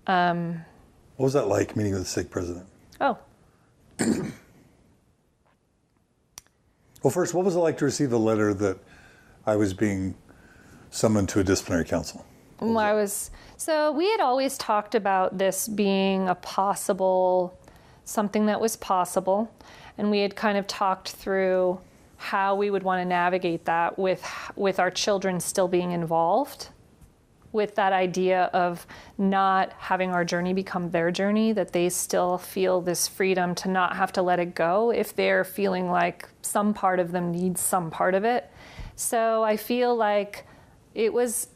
What was that like, meeting with the stake president? Oh, Well, first, what was it like to receive a letter that I was being summoned to a disciplinary council? So we had always talked about this being something that was possible, and we had kind of talked through how we would want to navigate that with our children still being involved, with that idea of not having our journey become their journey, that they still feel this freedom to not have to let it go if they're feeling like some part of them needs some part of it. So I feel like it was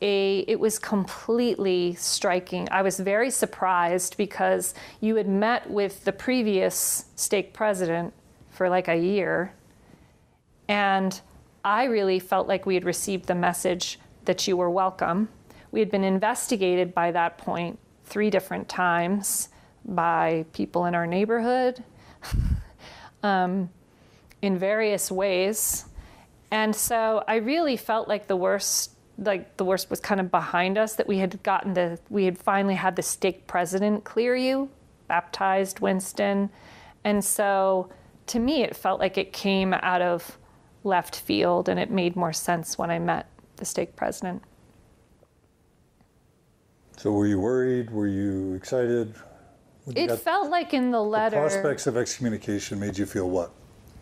completely striking. I was very surprised because you had met with the previous stake president for like a year, and I really felt like we had received the message that you were welcome. We had been investigated by that point 3 different times by people in our neighborhood in various ways. And so I really felt like the worst was kind of behind us, that we had finally had the stake president clear you, baptized Winston. And so to me, it felt like it came out of left field, and it made more sense when I met the stake president. So were you worried? Were you excited? It felt like in the letter... The prospects of excommunication made you feel what?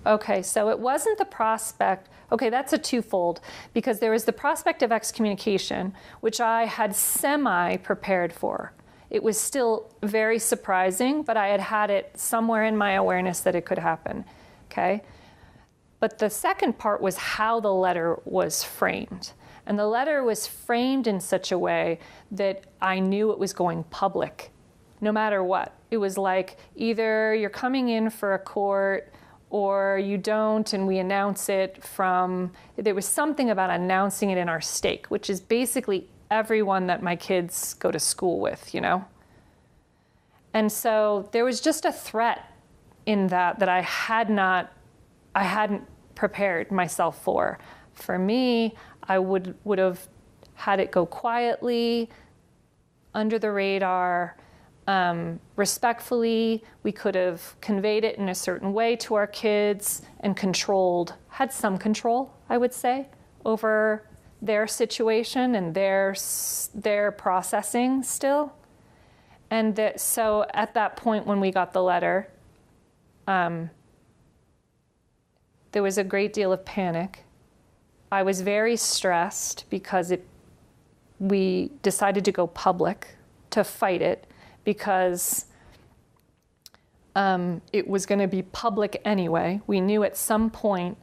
Okay, so it wasn't the prospect... Okay, that's a twofold, because there was the prospect of excommunication, which I had semi-prepared for. It was still very surprising, but I had had it somewhere in my awareness that it could happen, okay? But the second part was how the letter was framed. And the letter was framed in such a way that I knew it was going public, no matter what. It was like, either you're coming in for a court or you don't, and we announce it from... There was something about announcing it in our stake, which is basically everyone that my kids go to school with, you know? And so there was just a threat in that I hadn't prepared myself for. For me, I would have had it go quietly, under the radar, respectfully. We could have conveyed it in a certain way to our kids and had some control, I would say, over their situation and their processing still. And so at that point when we got the letter, there was a great deal of panic. I was very stressed because we decided to go public to fight it, because it was going to be public anyway. We knew at some point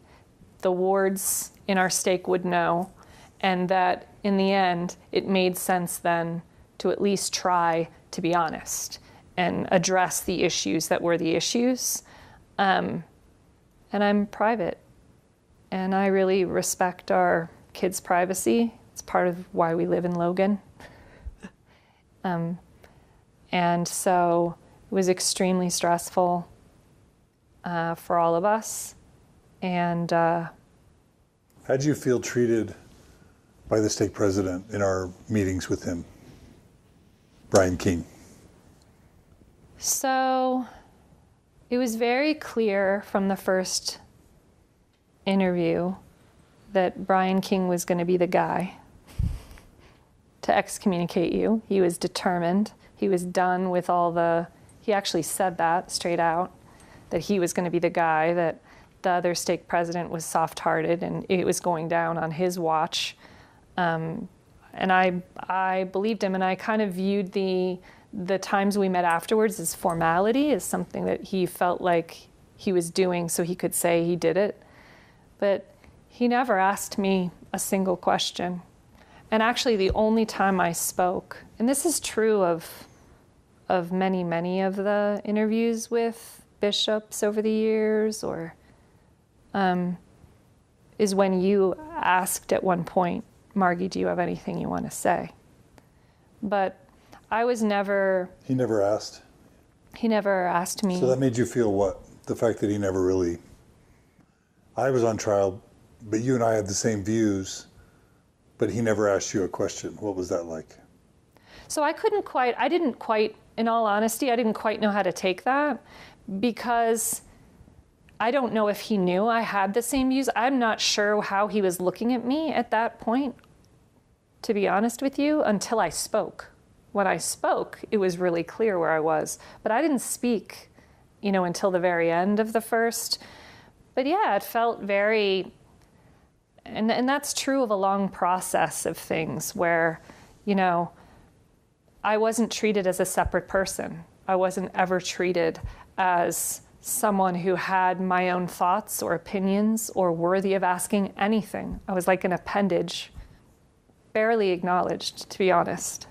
the wards in our stake would know, and that in the end it made sense then to at least try to be honest and address the issues that were the issues. And I'm private, and I really respect our kids' privacy. It's part of why we live in Logan. And so it was extremely stressful for all of us. And how did you feel treated by the stake president in our meetings with him, Brian King? So it was very clear from the first interview that Brian King was going to be the guy to excommunicate you. He was determined. He was done with he actually said that straight out, that he was going to be the guy, that the other stake president was soft-hearted and it was going down on his watch. And I believed him, and I kind of viewed the times we met afterwards as formality, as something that he felt like he was doing so he could say he did it. But he never asked me a single question. And actually the only time I spoke, and this is true of many, many of the interviews with bishops over the years, is when you asked at one point, Margi, do you have anything you want to say? But I was never... He never asked? He never asked me. So that made you feel what? The fact that he never really... I was on trial, but you and I had the same views, but he never asked you a question. What was that like? So I didn't quite, in all honesty, I didn't quite know how to take that, because I don't know if he knew I had the same views. I'm not sure how he was looking at me at that point, to be honest with you, until I spoke. When I spoke, it was really clear where I was, but I didn't speak, until the very end of the first. But yeah, it felt very, and that's true of a long process of things where, I wasn't treated as a separate person. I wasn't ever treated as someone who had my own thoughts or opinions or worthy of asking anything. I was like an appendage, barely acknowledged, to be honest.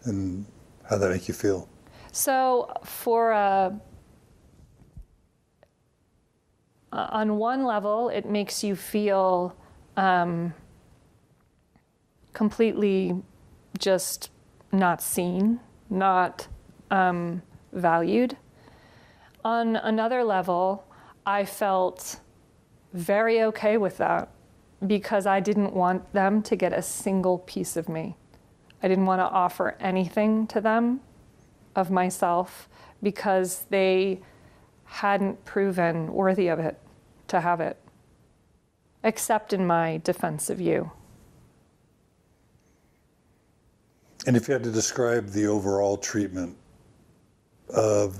And how'd that make you feel? So on one level, it makes you feel completely just not seen, not valued. On another level, I felt very okay with that, because I didn't want them to get a single piece of me. I didn't want to offer anything to them of myself, because they hadn't proven worthy of it to have it, except in my defense of you. And if you had to describe the overall treatment of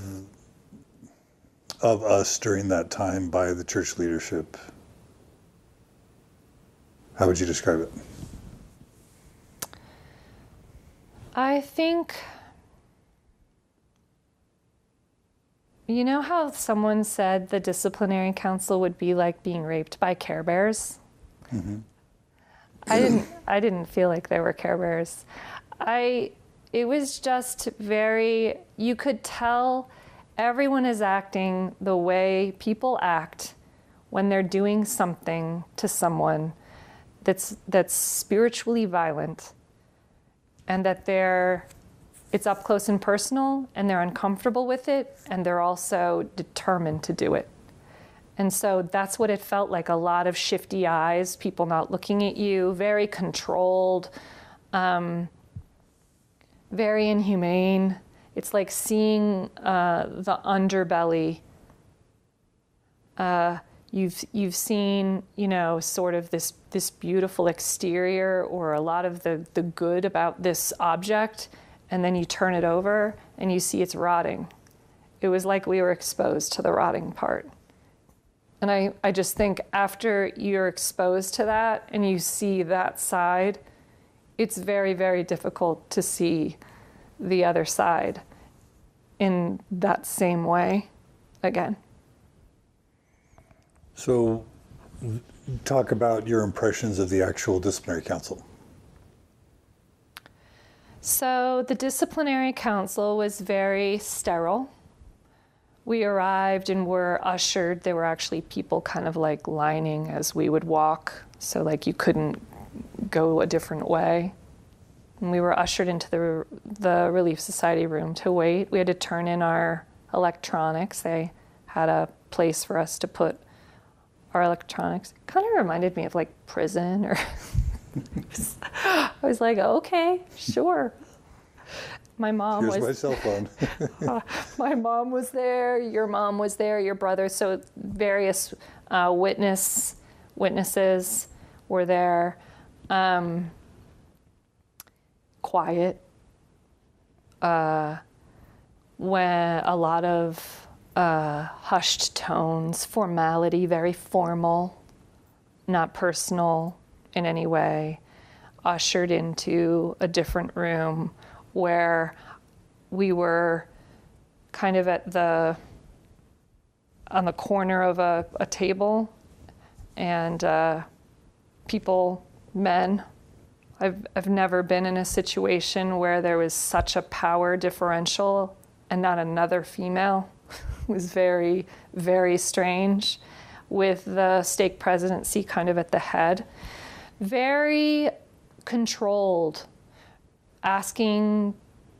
us during that time by the church leadership, how would you describe it? I think, you know how someone said the Disciplinary Council would be like being raped by Care Bears? Mm-hmm. I didn't feel like they were Care Bears. It was just very, you could tell everyone is acting the way people act when they're doing something to someone that's spiritually violent, and that it's up close and personal, and they're uncomfortable with it, and they're also determined to do it. And so that's what it felt like, a lot of shifty eyes, people not looking at you, very controlled, very inhumane. It's like seeing the underbelly. You've seen, sort of this beautiful exterior, or a lot of the good about this object, and then you turn it over and you see it's rotting. It was like we were exposed to the rotting part. And I just think after you're exposed to that and you see that side, it's very, very difficult to see the other side in that same way again. So talk about your impressions of the actual disciplinary council. So the disciplinary council was very sterile. We arrived and were ushered. There were actually people kind of like lining as we would walk. So like you couldn't go a different way. And we were ushered into the Relief Society room to wait. We had to turn in our electronics. They had a place for us to put our electronics. Kind of reminded me of like prison, or I was like, okay, sure. My mom Here's my cell phone. My mom was there, your mom was there, your brother. So various witnesses were there. Quiet. When a lot of hushed tones, formality, very formal, not personal in any way, ushered into a different room where we were kind of on the corner of a table, and people, men. I've never been in a situation where there was such a power differential and not another female. It was very, very strange, with the stake presidency kind of at the head. Very controlled, asking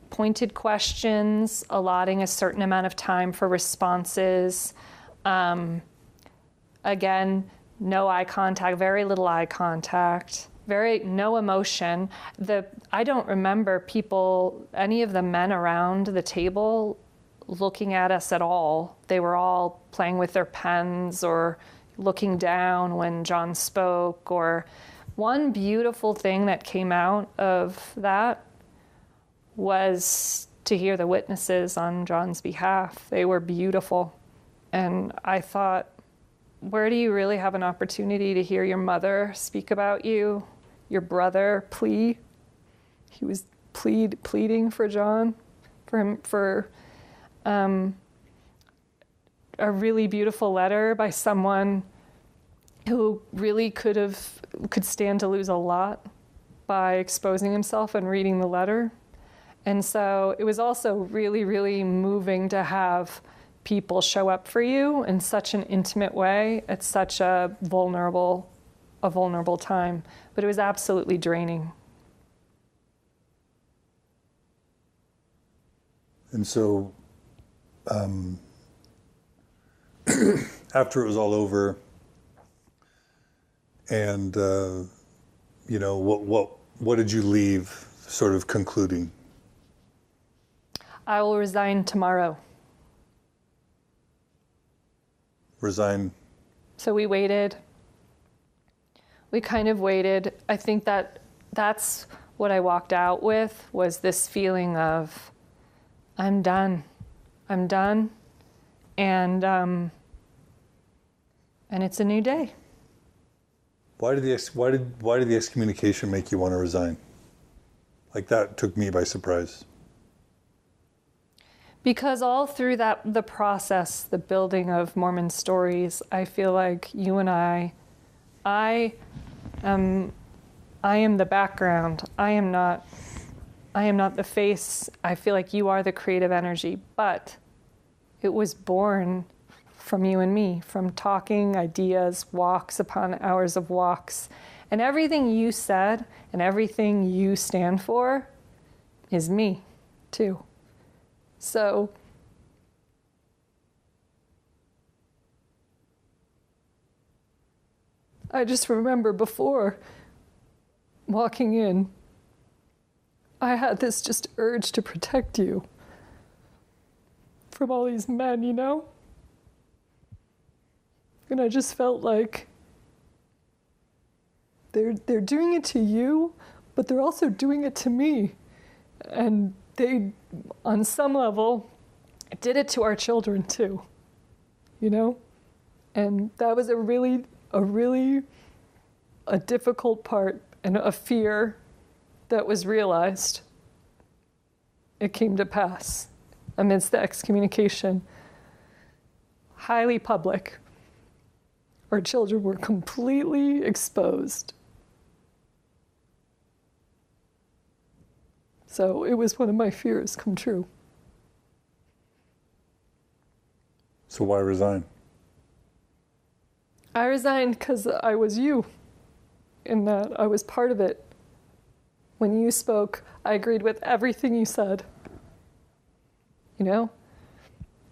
pointed questions, allotting a certain amount of time for responses. Again, no eye contact, very little eye contact. no emotion. I don't remember any of the men around the table looking at us at all. They were all playing with their pens or looking down when John spoke. Or one beautiful thing that came out of that was to hear the witnesses on John's behalf. They were beautiful. And I thought, where do you really have an opportunity to hear your mother speak about you, your brother plead? He was pleading for John, for a really beautiful letter by someone who really could stand to lose a lot by exposing himself and reading the letter. And so it was also really, really moving to have people show up for you in such an intimate way at such a vulnerable time. But it was absolutely draining. And so after it was all over, and what did you leave sort of concluding? I will resign tomorrow. Resign. So we waited. We kind of waited. I think that's what I walked out with, was this feeling of, I'm done. I'm done. And it's a new day. Why did the excommunication make you want to resign? Like, that took me by surprise. Because all through the process, the building of Mormon stories, I feel like you and I am the background. I am not the face. I feel like you are the creative energy, but it was born from you and me, from talking, ideas, walks upon hours of walks. And everything you said and everything you stand for is me, too. So I just remember before walking in, I had this just urge to protect you from all these men, you know? And I just felt like they're doing it to you, but they're also doing it to me. And they, on some level, did it to our children too, you know? And that was a really difficult part and a fear that was realized. It came to pass amidst the excommunication. Highly public. Our children were completely exposed. So it was one of my fears come true. So why resign? I resigned because I was you, in that I was part of it. When you spoke, I agreed with everything you said. You know?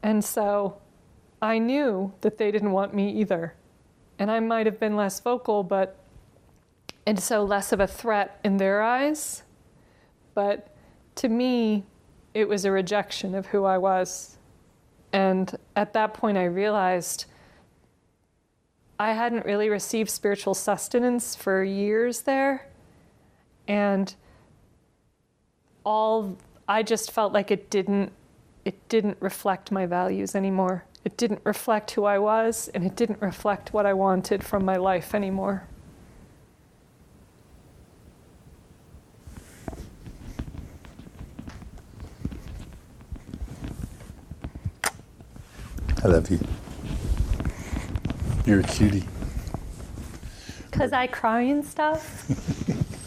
And so I knew that they didn't want me either. And I might have been less vocal, and so less of a threat in their eyes. But to me, it was a rejection of who I was. And at that point, I realized I hadn't really received spiritual sustenance for years there. And I just felt like it didn't reflect my values anymore. It didn't reflect who I was, and it didn't reflect what I wanted from my life anymore. I love you. You're a cutie. Because I cry and stuff?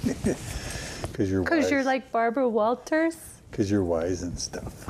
Because you're wise. Because you're like Barbara Walters? Because you're wise and stuff.